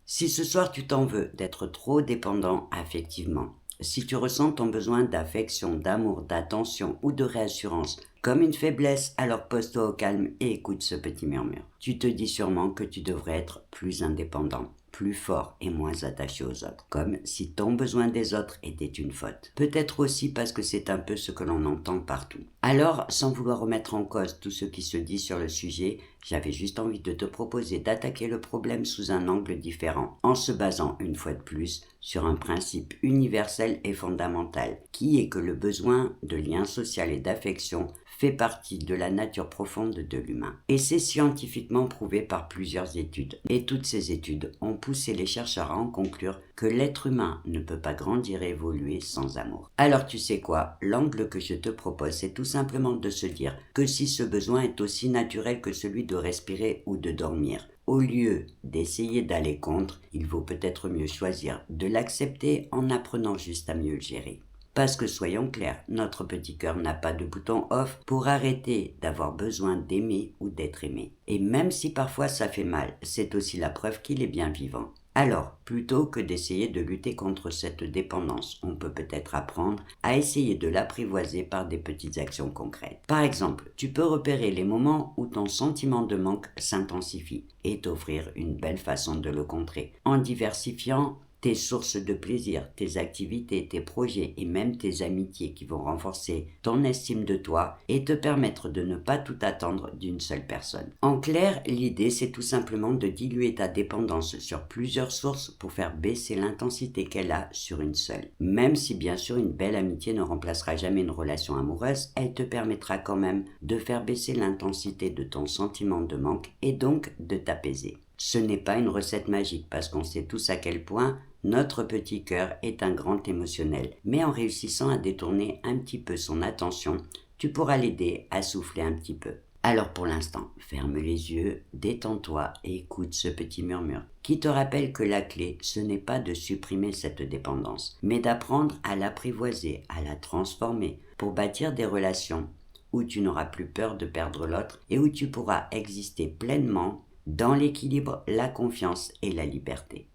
Si ce soir tu t'en veux d'être trop dépendant affectivement, si tu ressens ton besoin d'affection, d'amour, d'attention ou de réassurance comme une faiblesse, alors pose-toi au calme et écoute ce petit murmure. Tu te dis sûrement que tu devrais être plus indépendant, plus fort et moins attaché aux autres, comme si ton besoin des autres était une faute. Peut-être aussi parce que c'est un peu ce que l'on entend partout. Alors, sans vouloir remettre en cause tout ce qui se dit sur le sujet, j'avais juste envie de te proposer d'attaquer le problème sous un angle différent, en se basant une fois de plus sur un principe universel et fondamental, qui est que le besoin de lien social et d'affection fait partie de la nature profonde de l'humain. Et c'est scientifiquement prouvé par plusieurs études. Et toutes ces études ont poussé les chercheurs à en conclure que l'être humain ne peut pas grandir et évoluer sans amour. Alors tu sais quoi, l'angle que je te propose, c'est tout simplement de se dire que si ce besoin est aussi naturel que celui de respirer ou de dormir, au lieu d'essayer d'aller contre, il vaut peut-être mieux choisir de l'accepter en apprenant juste à mieux le gérer. Parce que soyons clairs, notre petit cœur n'a pas de bouton off pour arrêter d'avoir besoin d'aimer ou d'être aimé. Et même si parfois ça fait mal, c'est aussi la preuve qu'il est bien vivant. Alors, plutôt que d'essayer de lutter contre cette dépendance, on peut peut-être apprendre à essayer de l'apprivoiser par des petites actions concrètes. Par exemple, tu peux repérer les moments où ton sentiment de manque s'intensifie et t'offrir une belle façon de le contrer en diversifiant tes sources de plaisir, tes activités, tes projets et même tes amitiés qui vont renforcer ton estime de toi et te permettre de ne pas tout attendre d'une seule personne. En clair, l'idée c'est tout simplement de diluer ta dépendance sur plusieurs sources pour faire baisser l'intensité qu'elle a sur une seule. Même si bien sûr une belle amitié ne remplacera jamais une relation amoureuse, elle te permettra quand même de faire baisser l'intensité de ton sentiment de manque et donc de t'apaiser. Ce n'est pas une recette magique parce qu'on sait tous à quel point notre petit cœur est un grand émotionnel, mais en réussissant à détourner un petit peu son attention, tu pourras l'aider à souffler un petit peu. Alors pour l'instant, ferme les yeux, détends-toi et écoute ce petit murmure qui te rappelle que la clé, ce n'est pas de supprimer cette dépendance, mais d'apprendre à l'apprivoiser, à la transformer pour bâtir des relations où tu n'auras plus peur de perdre l'autre et où tu pourras exister pleinement dans l'équilibre, la confiance et la liberté.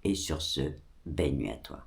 Et sur ce, belle nuit à toi.